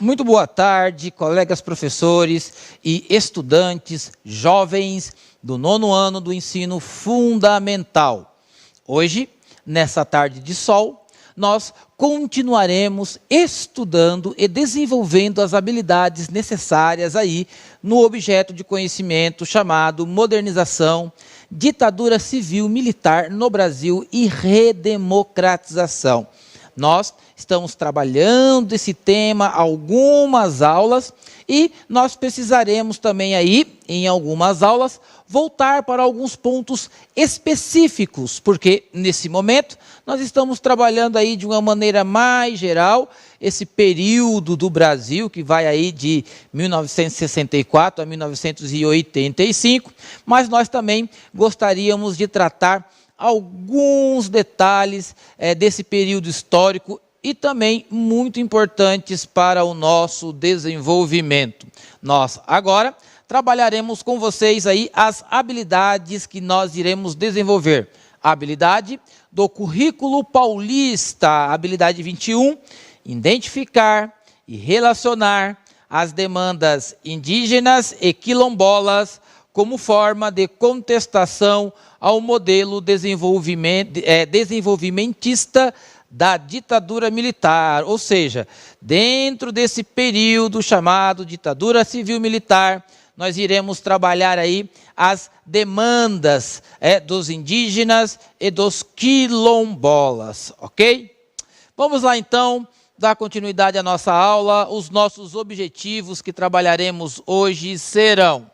Muito boa tarde, colegas professores e estudantes jovens do 9º ano do ensino fundamental. Hoje, nessa tarde de sol, nós continuaremos estudando e desenvolvendo as habilidades necessárias aí no objeto de conhecimento chamado modernização, ditadura civil-militar no Brasil e redemocratização. Nós estamos trabalhando esse tema algumas aulas e nós precisaremos também aí, em algumas aulas, voltar para alguns pontos específicos, porque nesse momento nós estamos trabalhando aí de uma maneira mais geral esse período do Brasil, que vai aí de 1964 a 1985, mas nós também gostaríamos de tratar alguns detalhes desse período histórico e também muito importantes para o nosso desenvolvimento. Nós agora trabalharemos com vocês aí as habilidades que nós iremos desenvolver. A habilidade do currículo paulista, habilidade 21, identificar e relacionar as demandas indígenas e quilombolas como forma de contestação ao modelo desenvolvimentista da ditadura militar, ou seja, dentro desse período chamado ditadura civil-militar, nós iremos trabalhar aí as demandas dos indígenas e dos quilombolas, ok? Vamos lá então, dar continuidade à nossa aula. Os nossos objetivos que trabalharemos hoje serão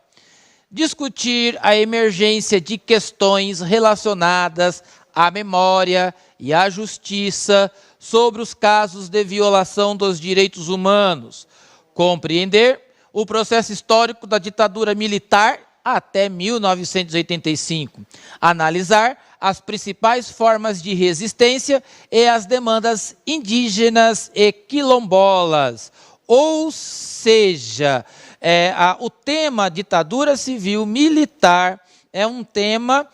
discutir a emergência de questões relacionadas à memória e à justiça sobre os casos de violação dos direitos humanos, compreender o processo histórico da ditadura militar até 1985, analisar as principais formas de resistência e as demandas indígenas e quilombolas, ou seja, o tema ditadura civil-militar é um tema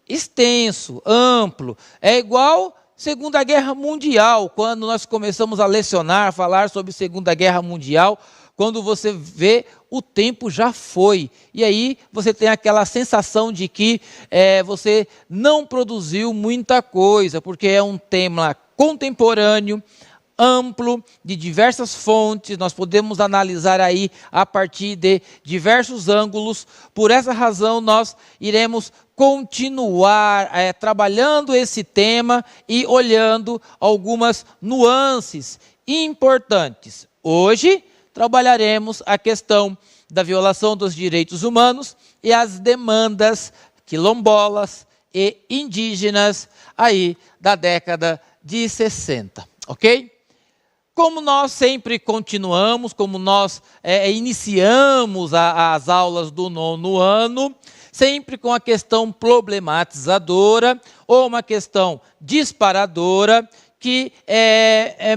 extenso, amplo, é igual Segunda Guerra Mundial, quando nós começamos a lecionar, falar sobre Segunda Guerra Mundial, quando você vê o tempo já foi, e aí você tem aquela sensação de que você não produziu muita coisa, porque é um tema contemporâneo, amplo, de diversas fontes, nós podemos analisar aí a partir de diversos ângulos. Por essa razão nós iremos continuar trabalhando esse tema e olhando algumas nuances importantes. Hoje trabalharemos a questão da violação dos direitos humanos e as demandas quilombolas e indígenas aí da década de 60, ok? Como nós sempre continuamos, como nós iniciamos as aulas do 9º ano, sempre com a questão problematizadora ou uma questão disparadora que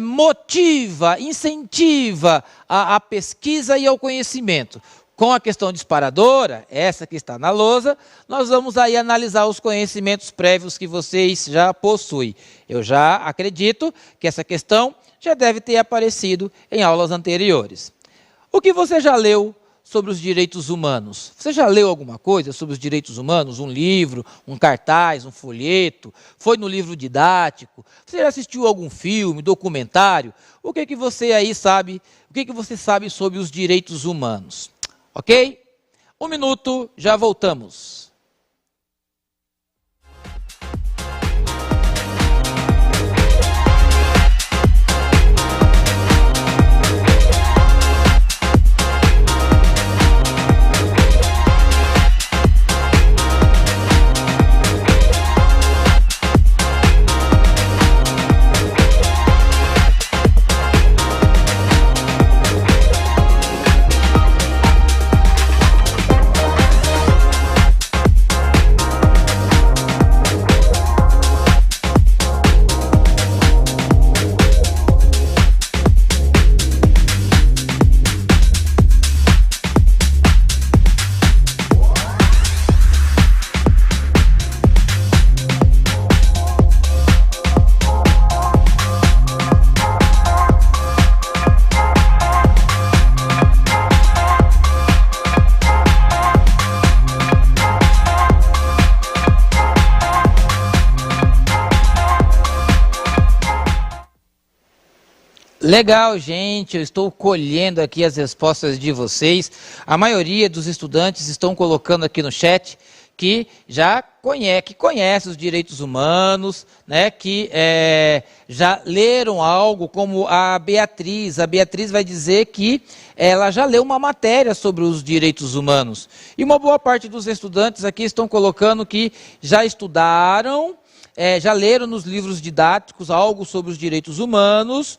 motiva, incentiva a pesquisa e ao conhecimento. Com a questão disparadora, essa que está na lousa, nós vamos aí analisar os conhecimentos prévios que vocês já possuem. Eu já acredito que essa questão já deve ter aparecido em aulas anteriores. O que você já leu sobre os direitos humanos? Você já leu alguma coisa sobre os direitos humanos? Um livro, um cartaz, um folheto? Foi no livro didático? Você já assistiu algum filme, documentário? O que você aí sabe? O que você sabe sobre os direitos humanos? Ok? 1 minuto, já voltamos. Legal, gente, eu estou colhendo aqui as respostas de vocês. A maioria dos estudantes estão colocando aqui no chat que já conhece os direitos humanos, né, que já leram algo, como a Beatriz. A Beatriz vai dizer que ela já leu uma matéria sobre os direitos humanos. E uma boa parte dos estudantes aqui estão colocando que já estudaram, já leram nos livros didáticos algo sobre os direitos humanos.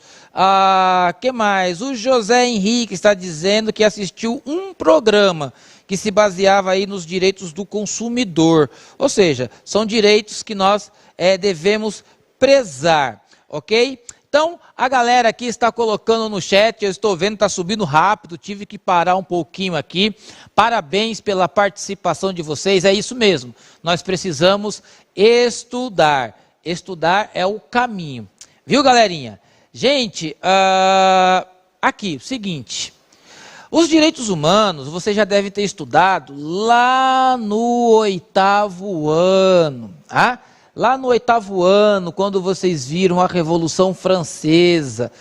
Que mais? O José Henrique está dizendo que assistiu um programa que se baseava aí nos direitos do consumidor. Ou seja, são direitos que nós devemos prezar, ok? Então, a galera aqui está colocando no chat, eu estou vendo, está subindo rápido, tive que parar um pouquinho aqui. Parabéns pela participação de vocês, é isso mesmo. Nós precisamos estudar. Estudar é o caminho. Viu, galerinha? Gente, aqui, o seguinte. Os direitos humanos, você já deve ter estudado lá no 8º ano, tá? Lá no 8º ano, quando vocês viram a Revolução Francesa,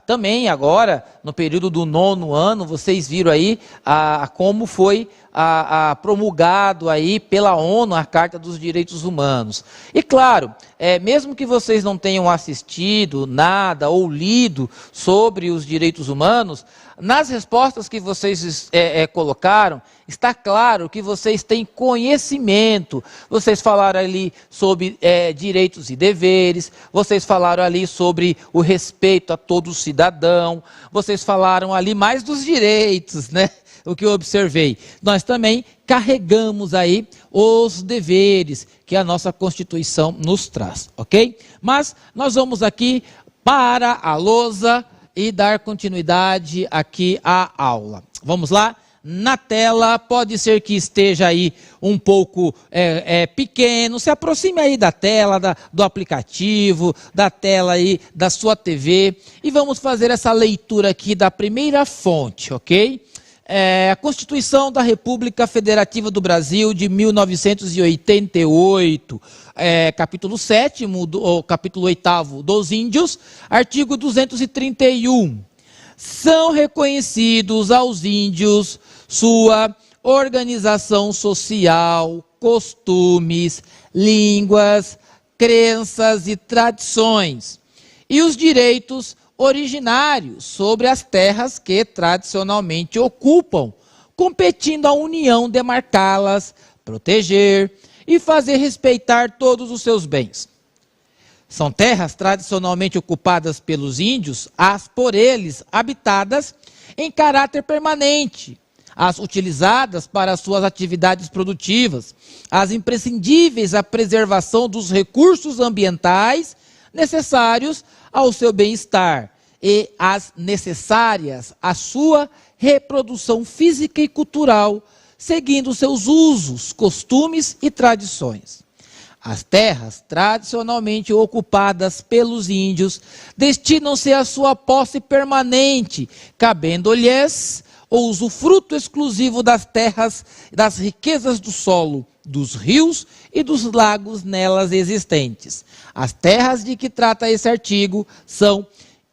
também agora, no período do 9º ano, vocês viram aí como foi promulgado aí pela ONU a Carta dos Direitos Humanos. E claro, mesmo que vocês não tenham assistido nada ou lido sobre os direitos humanos, nas respostas que vocês colocaram, está claro que vocês têm conhecimento. Vocês falaram ali sobre direitos e deveres, vocês falaram ali sobre o respeito a todo cidadão, vocês falaram ali mais dos direitos, né? O que eu observei. Nós também carregamos aí os deveres que a nossa Constituição nos traz, ok? Mas nós vamos aqui para a lousa e dar continuidade aqui à aula. Vamos lá? Na tela, pode ser que esteja aí um pouco pequeno, se aproxime aí da tela, do aplicativo, da tela aí da sua TV, e vamos fazer essa leitura aqui da primeira fonte, ok? A Constituição da República Federativa do Brasil de 1988, capítulo 7º, ou capítulo 8º dos Índios, artigo 231. São reconhecidos aos índios sua organização social, costumes, línguas, crenças e tradições, e os direitos originários sobre as terras que tradicionalmente ocupam, competindo à União demarcá-las, proteger e fazer respeitar todos os seus bens. São terras tradicionalmente ocupadas pelos índios, as por eles habitadas em caráter permanente, as utilizadas para suas atividades produtivas, as imprescindíveis à preservação dos recursos ambientais necessários ao seu bem-estar e as necessárias à sua reprodução física e cultural, seguindo seus usos, costumes e tradições. As terras tradicionalmente ocupadas pelos índios destinam-se à sua posse permanente, cabendo-lhes o usufruto exclusivo das terras, das riquezas do solo, dos rios e dos lagos nelas existentes. As terras de que trata esse artigo são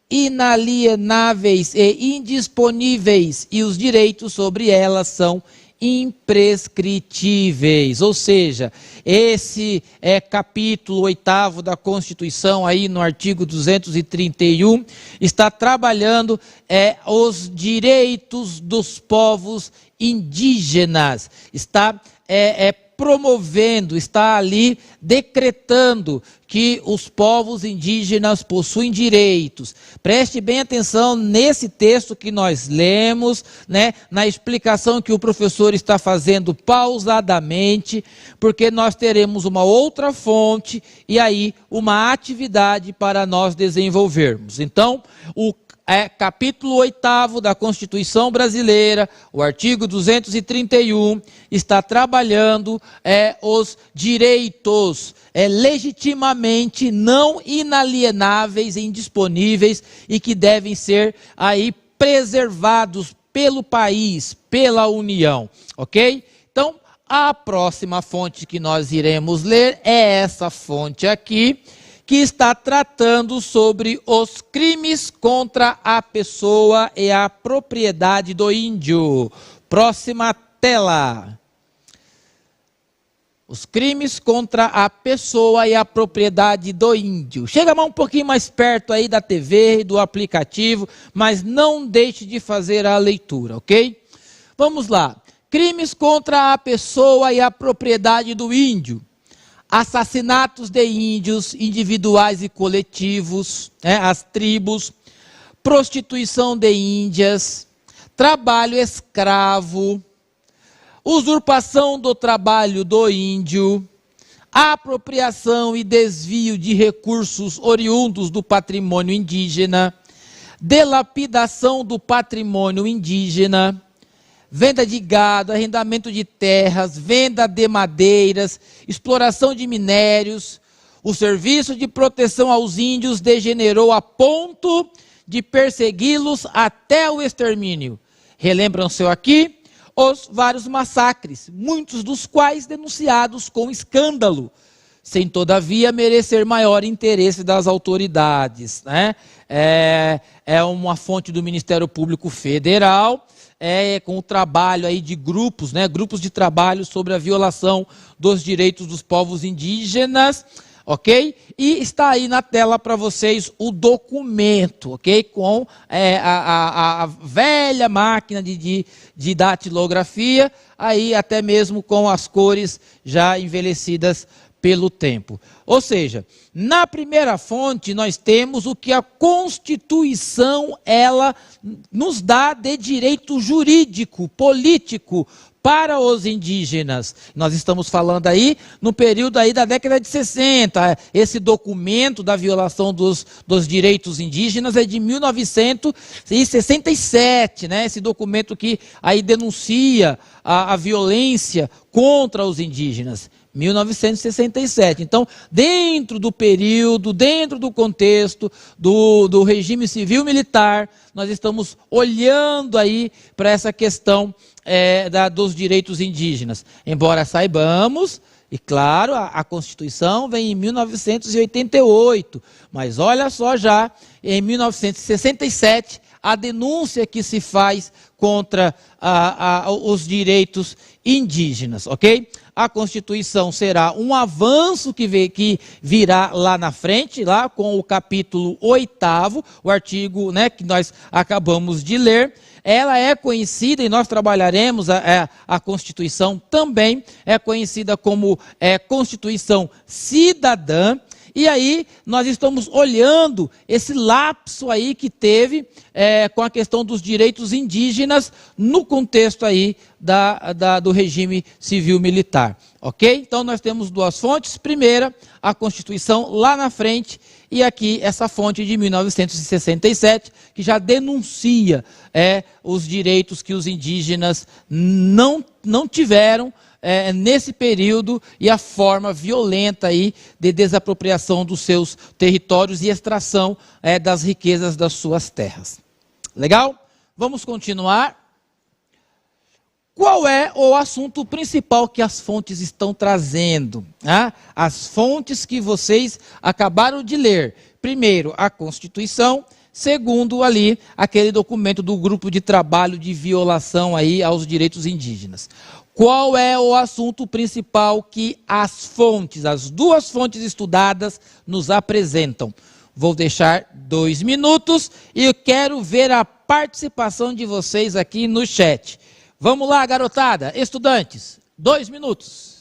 inalienáveis e indisponíveis, e os direitos sobre elas são imprescritíveis. Ou seja, esse capítulo 8º da Constituição, aí no artigo 231, está trabalhando os direitos dos povos indígenas, está promovendo, está ali decretando que os povos indígenas possuem direitos. Preste bem atenção nesse texto que nós lemos, né, na explicação que o professor está fazendo pausadamente, porque nós teremos uma outra fonte e aí uma atividade para nós desenvolvermos. Então, capítulo 8º da Constituição Brasileira, o artigo 231, está trabalhando os direitos legitimamente não inalienáveis e indisponíveis e que devem ser aí preservados pelo país, pela União, ok? Então, a próxima fonte que nós iremos ler é essa fonte aqui, que está tratando sobre os crimes contra a pessoa e a propriedade do índio. Próxima tela. Os crimes contra a pessoa e a propriedade do índio. Chega um pouquinho mais perto aí da TV e do aplicativo, mas não deixe de fazer a leitura, ok? Vamos lá. Crimes contra a pessoa e a propriedade do índio. Assassinatos de índios individuais e coletivos, as tribos. Prostituição de índias. Trabalho escravo. Usurpação do trabalho do índio, apropriação e desvio de recursos oriundos do patrimônio indígena, dilapidação do patrimônio indígena, venda de gado, arrendamento de terras, venda de madeiras, exploração de minérios. O serviço de proteção aos índios degenerou a ponto de persegui-los até o extermínio. Relembram-se aqui os vários massacres, muitos dos quais denunciados com escândalo, sem todavia merecer maior interesse das autoridades, né? É uma fonte do Ministério Público Federal, com o trabalho aí de grupos, né? Grupos de trabalho sobre a violação dos direitos dos povos indígenas, ok? E está aí na tela para vocês o documento, ok? Com a velha máquina de datilografia, aí até mesmo com as cores já envelhecidas pelo tempo. Ou seja, na primeira fonte nós temos o que a Constituição ela nos dá de direito jurídico, político, para os indígenas. Nós estamos falando aí no período aí da década de 60. Esse documento da violação dos direitos indígenas é de 1967, né? Esse documento que aí denuncia a violência contra os indígenas. 1967. Então, dentro do período, dentro do contexto do regime civil-militar, nós estamos olhando aí para essa questão dos direitos indígenas. Embora saibamos, e claro, a Constituição vem em 1988, mas olha só já, em 1967, a denúncia que se faz contra os direitos indígenas, ok? A Constituição será um avanço que virá lá na frente, lá com o capítulo 8º, o artigo, né, que nós acabamos de ler. Ela é conhecida, e nós trabalharemos a Constituição também, é conhecida como Constituição Cidadã. E aí nós estamos olhando esse lapso aí que teve com a questão dos direitos indígenas no contexto aí do regime civil-militar, ok? Então nós temos duas fontes, primeira, a Constituição lá na frente, e aqui essa fonte de 1967, que já denuncia os direitos que os indígenas não tiveram nesse período e a forma violenta aí de desapropriação dos seus territórios e extração das riquezas das suas terras. Legal? Vamos continuar. Qual é o assunto principal que as fontes estão trazendo? As fontes que vocês acabaram de ler. Primeiro, a Constituição. Segundo, ali, aquele documento do grupo de trabalho de violação aí aos direitos indígenas. Qual é o assunto principal que as duas fontes estudadas, nos apresentam? Vou deixar 2 minutos e eu quero ver a participação de vocês aqui no chat. Vamos lá, garotada, estudantes, 2 minutos.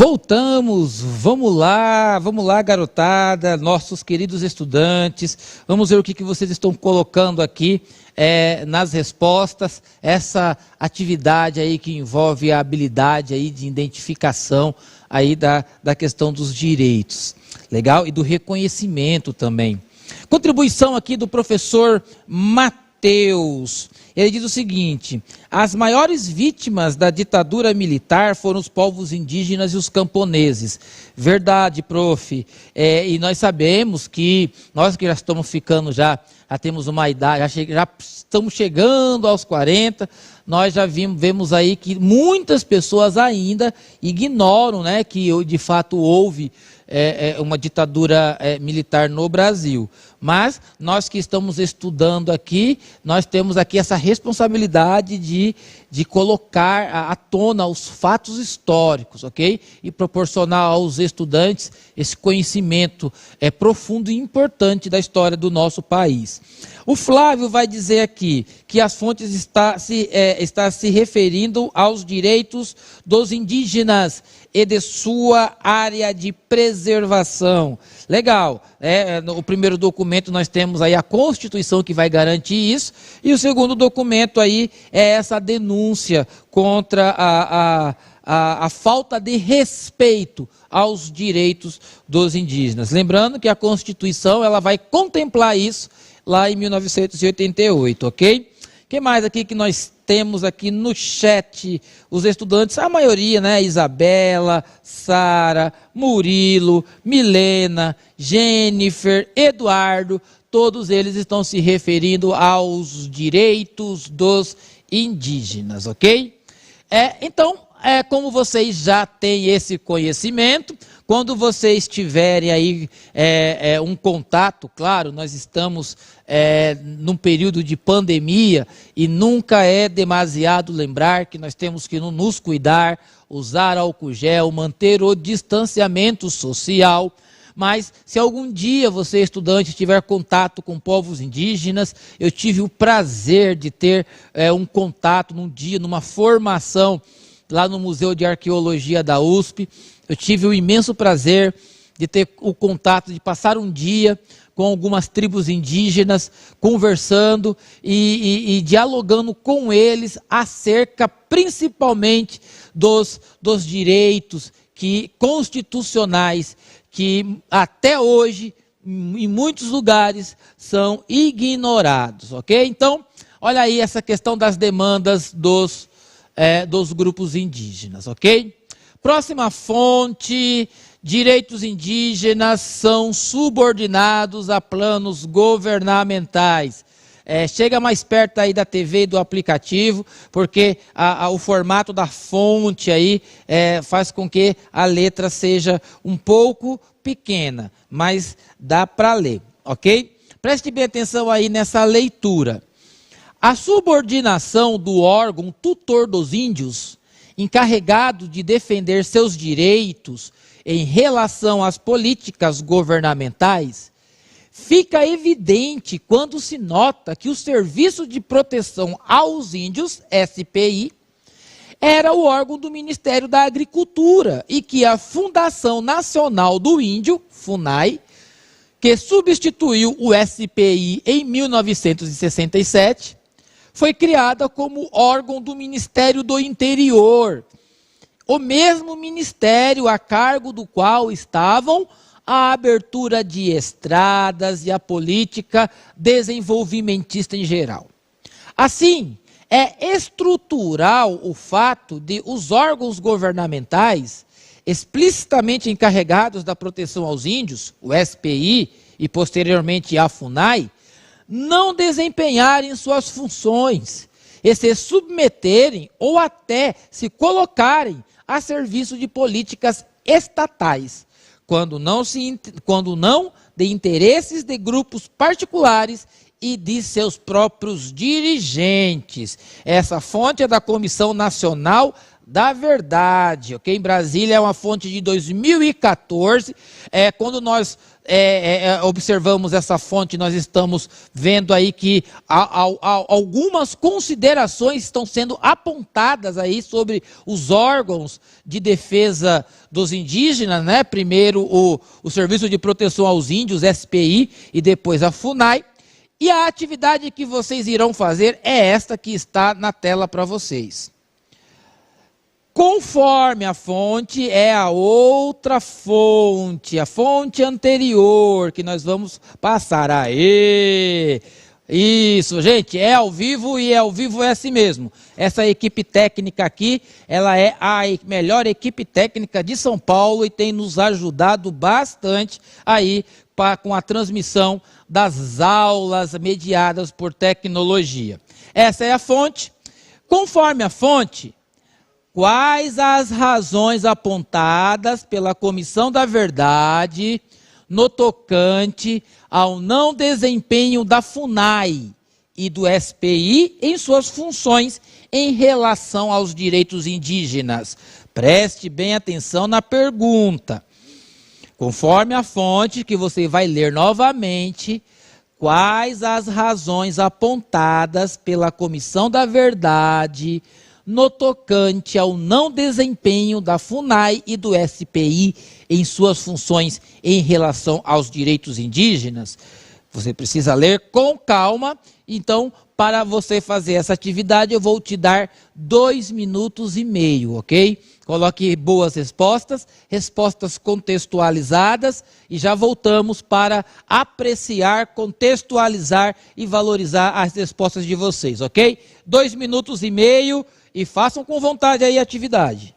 Voltamos, vamos lá, garotada, nossos queridos estudantes, vamos ver o que vocês estão colocando aqui nas respostas, essa atividade aí que envolve a habilidade aí de identificação aí da questão dos direitos, legal? E do reconhecimento também. Contribuição aqui do professor Mateus. Ele diz o seguinte: as maiores vítimas da ditadura militar foram os povos indígenas e os camponeses. Verdade, prof. E nós sabemos que nós que já estamos ficando já temos uma idade, já estamos chegando aos 40, nós já vemos aí que muitas pessoas ainda ignoram, né, que de fato houve uma ditadura militar no Brasil. Mas nós que estamos estudando aqui, nós temos aqui essa responsabilidade de colocar à tona os fatos históricos, ok? E proporcionar aos estudantes esse conhecimento profundo e importante da história do nosso país. O Flávio vai dizer aqui que as fontes está se referindo aos direitos dos indígenas e de sua área de preservação. Legal. No primeiro documento nós temos aí a Constituição que vai garantir isso, e o segundo documento aí é essa denúncia contra a falta de respeito aos direitos dos indígenas. Lembrando que a Constituição ela vai contemplar isso lá em 1988, ok? O que mais aqui que nós temos aqui no chat? Os estudantes, a maioria, né? Isabela, Sara, Murilo, Milena, Jennifer, Eduardo, todos eles estão se referindo aos direitos dos indígenas, ok? Então, como vocês já têm esse conhecimento, quando vocês tiverem aí um contato, claro, nós estamos num período de pandemia e nunca é demasiado lembrar que nós temos que nos cuidar, usar álcool gel, manter o distanciamento social. Mas se algum dia você, estudante, tiver contato com povos indígenas, eu tive o prazer de ter um contato num dia, numa formação lá no Museu de Arqueologia da USP. Eu tive o imenso prazer de ter o contato, de passar um dia com algumas tribos indígenas, conversando e dialogando com eles acerca principalmente dos direitos constitucionais que até hoje, em muitos lugares, são ignorados, ok? Então, olha aí essa questão das demandas dos grupos indígenas, ok? Próxima fonte: direitos indígenas são subordinados a planos governamentais. Chega mais perto aí da TV e do aplicativo, porque o formato da fonte aí faz com que a letra seja um pouco pequena, mas dá para ler, ok? Preste bem atenção aí nessa leitura. A subordinação do órgão tutor dos índios, encarregado de defender seus direitos em relação às políticas governamentais, fica evidente quando se nota que o Serviço de Proteção aos Índios, SPI, era o órgão do Ministério da Agricultura e que a Fundação Nacional do Índio, FUNAI, que substituiu o SPI em 1967, foi criada como órgão do Ministério do Interior, o mesmo ministério a cargo do qual estavam a abertura de estradas e a política desenvolvimentista em geral. Assim, é estrutural o fato de os órgãos governamentais, explicitamente encarregados da proteção aos índios, o SPI e posteriormente a FUNAI, não desempenharem suas funções e se submeterem ou até se colocarem a serviço de políticas estatais, quando não de interesses de grupos particulares e de seus próprios dirigentes. Essa fonte é da Comissão Nacional da verdade, ok? Em Brasília é uma fonte de 2014, quando nós observamos essa fonte, nós estamos vendo aí que algumas considerações estão sendo apontadas aí sobre os órgãos de defesa dos indígenas, né? Primeiro o Serviço de Proteção aos Índios, SPI, e depois a FUNAI. E a atividade que vocês irão fazer é esta que está na tela para vocês. Conforme a fonte, é a outra fonte, a fonte anterior, que nós vamos passar. Aê! Isso, gente, é ao vivo e ao vivo é assim mesmo. Essa equipe técnica aqui, ela é a melhor equipe técnica de São Paulo e tem nos ajudado bastante aí com a transmissão das aulas mediadas por tecnologia. Essa é a fonte. Conforme a fonte, quais as razões apontadas pela Comissão da Verdade no tocante ao não desempenho da FUNAI e do SPI em suas funções em relação aos direitos indígenas? Preste bem atenção na pergunta. Conforme a fonte, que você vai ler novamente, quais as razões apontadas pela Comissão da Verdade no tocante ao não desempenho da FUNAI e do SPI em suas funções em relação aos direitos indígenas? Você precisa ler com calma. Então, para você fazer essa atividade, eu vou te dar 2 minutos e meio, ok? Coloque boas respostas, respostas contextualizadas, e já voltamos para apreciar, contextualizar e valorizar as respostas de vocês, ok? 2 minutos e meio, e façam com vontade aí a atividade.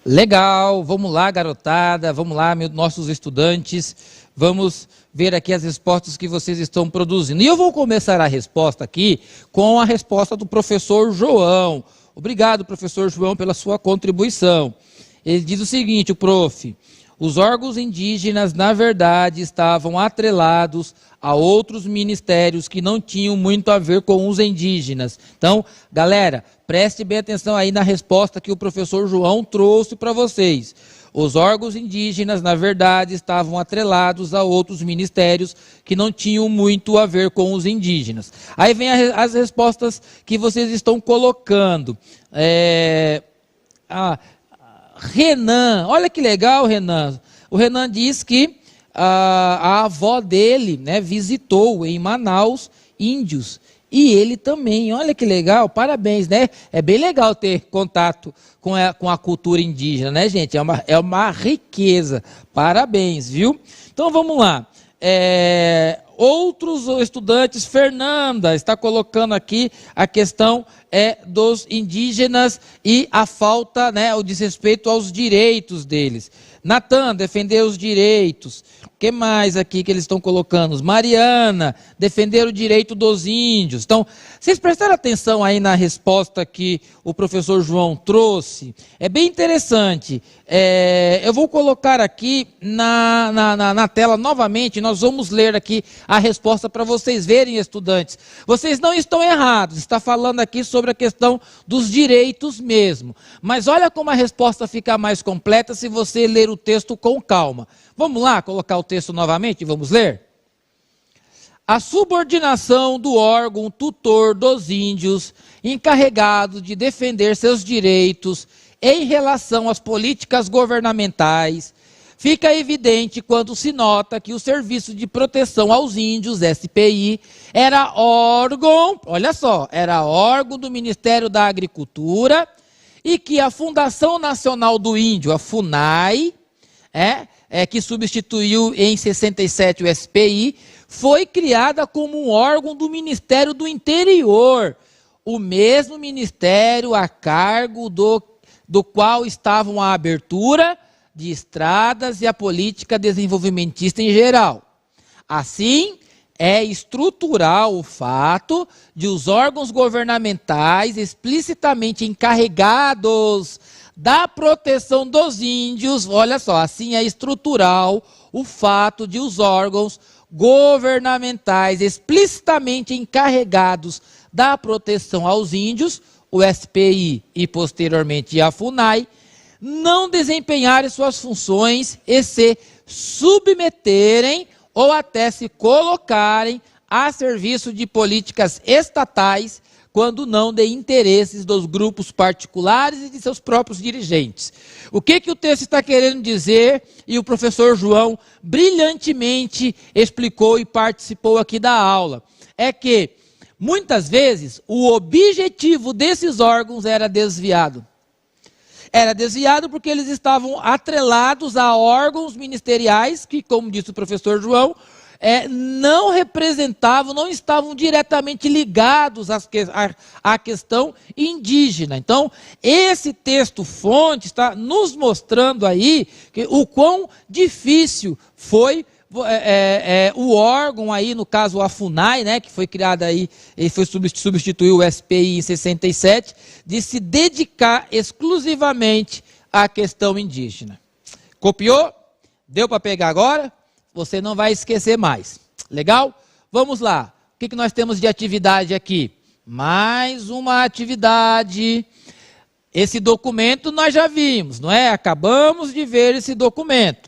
Legal, vamos lá, garotada, vamos lá, nossos estudantes, vamos ver aqui as respostas que vocês estão produzindo. E eu vou começar a resposta aqui com a resposta do professor João. Obrigado, professor João, pela sua contribuição. Ele diz o seguinte, o prof: os órgãos indígenas, na verdade, estavam atrelados a outros ministérios que não tinham muito a ver com os indígenas. Então, galera, preste bem atenção aí na resposta que o professor João trouxe para vocês. Os órgãos indígenas, na verdade, estavam atrelados a outros ministérios que não tinham muito a ver com os indígenas. Aí vem as respostas que vocês estão colocando. Renan, olha que legal, Renan. O Renan diz que a avó dele, né, visitou em Manaus índios. E ele também, olha que legal, parabéns, né? É bem legal ter contato com a cultura indígena, né, gente? É uma riqueza, parabéns, viu? Então vamos lá. Outros estudantes, Fernanda está colocando aqui a questão dos indígenas e a falta, né, o desrespeito aos direitos deles. Natan, defender os direitos. O que mais aqui que eles estão colocando? Mariana, defender o direito dos índios. Então, vocês prestaram atenção aí na resposta que o professor João trouxe? É bem interessante. Eu vou colocar aqui na tela novamente, nós vamos ler aqui a resposta para vocês verem, estudantes. Vocês não estão errados, está falando aqui sobre a questão dos direitos mesmo. Mas olha como a resposta fica mais completa se você ler o texto com calma. Vamos lá colocar o texto novamente, vamos ler? A subordinação do órgão tutor dos índios, encarregado de defender seus direitos em relação às políticas governamentais, fica evidente quando se nota que o Serviço de Proteção aos Índios, SPI, era órgão, olha só, era órgão do Ministério da Agricultura e que a Fundação Nacional do Índio, a FUNAI, que substituiu em 67 o SPI, foi criada como um órgão do Ministério do Interior, o mesmo ministério a cargo do qual estavam a abertura de estradas e a política desenvolvimentista em geral. Assim, é estrutural o fato de os órgãos governamentais explicitamente encarregados da proteção dos índios, olha só, assim é estrutural o fato de os órgãos governamentais explicitamente encarregados da proteção aos índios, o SPI e posteriormente a FUNAI, não desempenharem suas funções e se submeterem ou até se colocarem a serviço de políticas estatais, quando não de interesses dos grupos particulares e de seus próprios dirigentes. O que o texto está querendo dizer, e o professor João brilhantemente explicou e participou aqui da aula, é que, muitas vezes, o objetivo desses órgãos era desviado. Era desviado porque eles estavam atrelados a órgãos ministeriais que, como disse o professor João, não representavam, não estavam diretamente ligados à questão indígena. Então, esse texto-fonte está nos mostrando aí o quão difícil foi o órgão aí, no caso a FUNAI, né, que foi criada aí, e foi substituir o SPI em 67, de se dedicar exclusivamente à questão indígena. Copiou? Deu para pegar agora? Você não vai esquecer mais. Legal? Vamos lá. O que nós temos de atividade aqui? Mais uma atividade. Esse documento nós já vimos, não é? Acabamos de ver esse documento.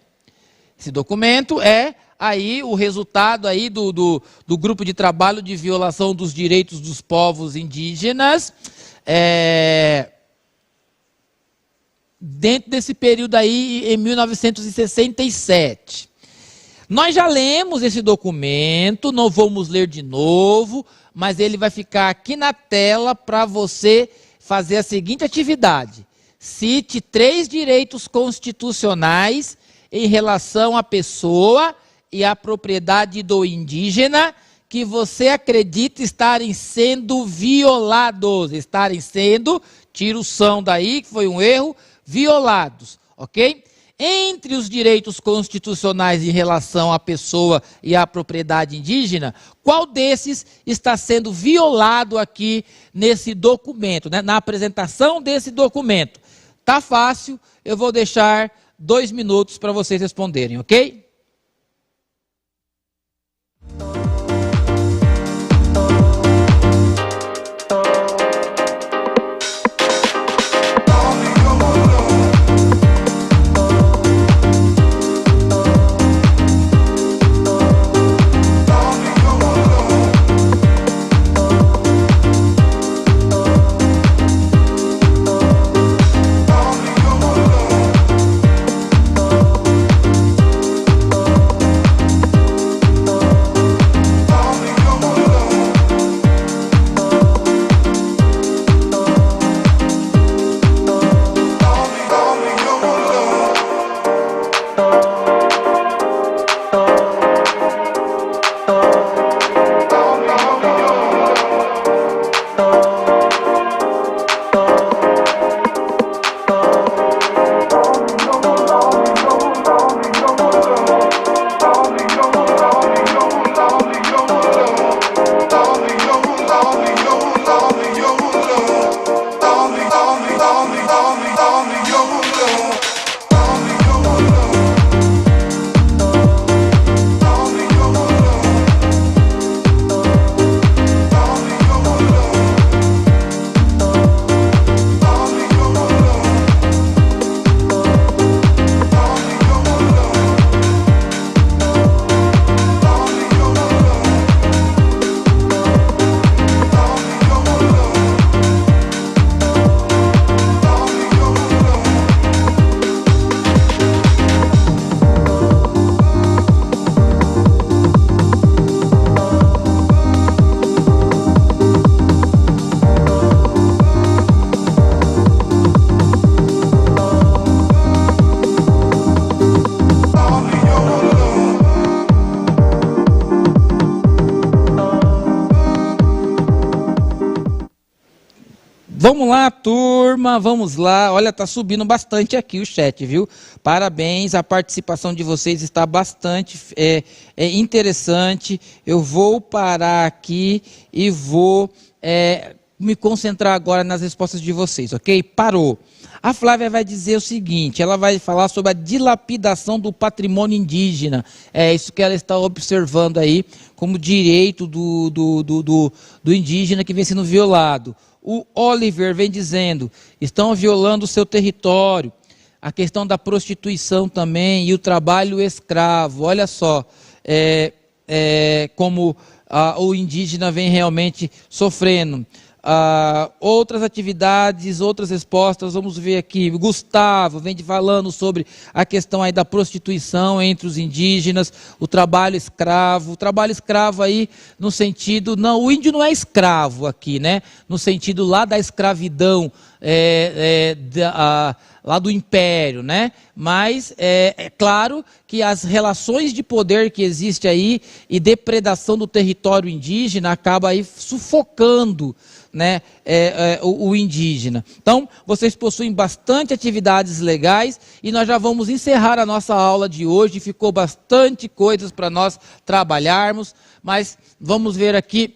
Esse documento é aí o resultado aí do grupo de trabalho de violação dos direitos dos povos indígenas, dentro desse período aí, em 1967. Nós já lemos esse documento, não vamos ler de novo, mas ele vai ficar aqui na tela para você fazer a seguinte atividade. Cite 3 direitos constitucionais em relação à pessoa e à propriedade do indígena que você acredita estarem sendo violados, tira o são daí, que foi um erro, violados, ok? Entre os direitos constitucionais em relação à pessoa e à propriedade indígena, qual desses está sendo violado aqui nesse documento, né? Na apresentação desse documento? Tá fácil, eu vou deixar 2 minutos para vocês responderem, ok? Vamos lá, turma, vamos lá. Olha, tá subindo bastante aqui o chat, viu? Parabéns, a participação de vocês está bastante interessante. Eu vou parar aqui e vou me concentrar agora nas respostas de vocês, ok? Parou. A Flávia vai dizer o seguinte, ela vai falar sobre a dilapidação do patrimônio indígena. É isso que ela está observando aí como direito do indígena que vem sendo violado. O Oliver vem dizendo, estão violando o seu território. A questão da prostituição também e o trabalho escravo. Olha só como o indígena vem realmente sofrendo. Outras atividades, outras respostas, vamos ver aqui. Gustavo vem falando sobre a questão aí da prostituição entre os indígenas, o trabalho escravo aí no sentido, não, o índio não é escravo aqui, né? No sentido lá da escravidão, lá do império, né? Mas é claro que as relações de poder que existe aí e depredação do território indígena acaba aí sufocando, né, o indígena. Então, vocês possuem bastante atividades legais e nós já vamos encerrar a nossa aula de hoje. Ficou bastante coisas para nós trabalharmos, mas vamos ver aqui,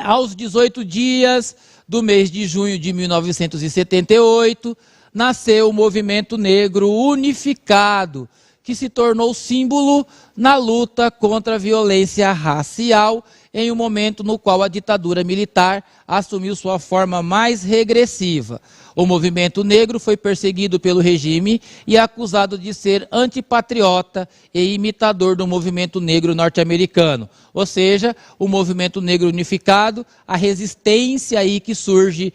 aos 18 dias do mês de junho de 1978, nasceu o Movimento Negro Unificado, que se tornou símbolo na luta contra a violência racial, em um momento no qual a ditadura militar assumiu sua forma mais regressiva. O movimento negro foi perseguido pelo regime e acusado de ser antipatriota e imitador do movimento negro norte-americano. Ou seja, o movimento negro unificado, a resistência aí que surge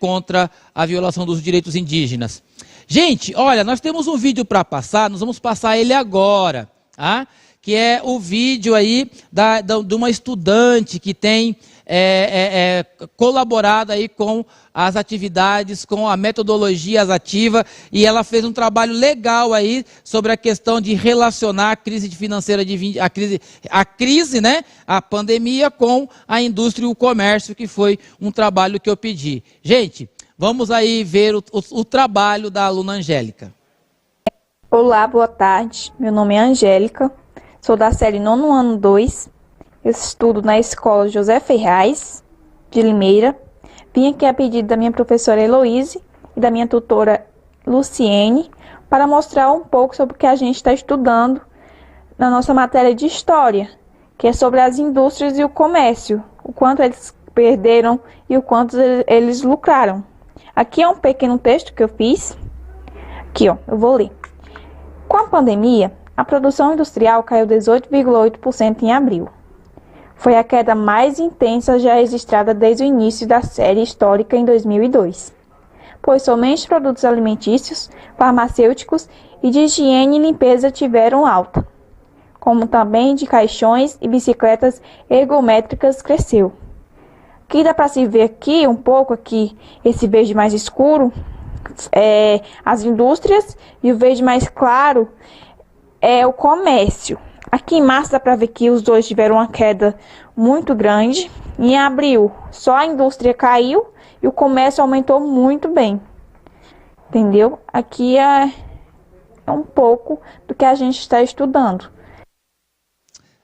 contra a violação dos direitos indígenas. Gente, olha, nós temos um vídeo para passar, nós vamos passar ele agora, tá? Que é o vídeo aí de uma estudante que tem colaborado aí com as atividades, com a metodologia ativa, e ela fez um trabalho legal aí sobre a questão de relacionar a crise financeira, a crise, né, a pandemia com a indústria e o comércio, que foi um trabalho que eu pedi. Gente, vamos aí ver o trabalho da aluna Angélica. Olá, boa tarde. Meu nome é Angélica. Sou da série 9º ano 2, eu estudo na escola José Ferraz, de Limeira. Vim aqui a pedido da minha professora Heloíse e da minha tutora Luciene, para mostrar um pouco sobre o que a gente está estudando na nossa matéria de História, que é sobre as indústrias e o comércio, o quanto eles perderam e o quanto eles lucraram. Aqui é um pequeno texto que eu fiz. Aqui, ó, eu vou ler. Com a pandemia, a produção industrial caiu 18,8% em abril. Foi a queda mais intensa já registrada desde o início da série histórica em 2002, pois somente produtos alimentícios, farmacêuticos e de higiene e limpeza tiveram alta, como também de caixões e bicicletas ergométricas cresceu. Aqui dá para se ver aqui um pouco aqui esse verde mais escuro é as indústrias e o verde mais claro é o comércio. Aqui em março dá para ver que os dois tiveram uma queda muito grande. Em abril só a indústria caiu e o comércio aumentou muito bem. Entendeu? Aqui é um pouco do que a gente está estudando.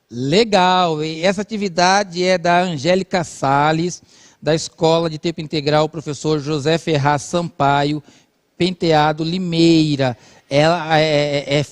Legal, e essa atividade é da Angélica Salles, da Escola de Tempo Integral Professor José Ferraz Sampaio, Penteado, Limeira.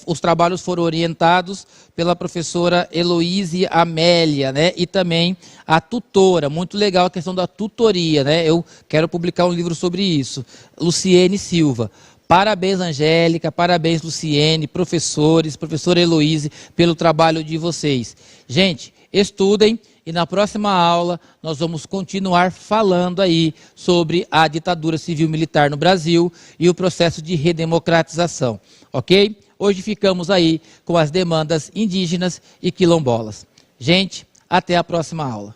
Os trabalhos foram orientados pela professora Heloíse Amélia, né? E também a tutora, muito legal a questão da tutoria, né? Eu quero publicar um livro sobre isso, Luciene Silva. Parabéns, Angélica, parabéns, Luciene, professores, professora Heloíse, pelo trabalho de vocês. Gente, estudem e na próxima aula nós vamos continuar falando aí sobre a ditadura civil-militar no Brasil e o processo de redemocratização, ok? Hoje ficamos aí com as demandas indígenas e quilombolas. Gente, até a próxima aula.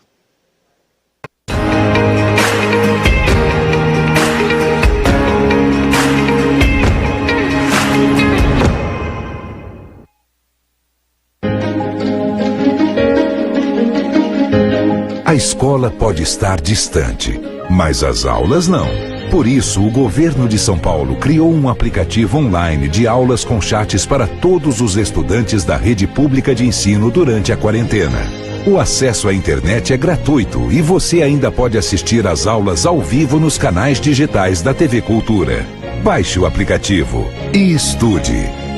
A escola pode estar distante, mas as aulas não. Por isso, o governo de São Paulo criou um aplicativo online de aulas com chats para todos os estudantes da rede pública de ensino durante a quarentena. O acesso à internet é gratuito e você ainda pode assistir às aulas ao vivo nos canais digitais da TV Cultura. Baixe o aplicativo e estude.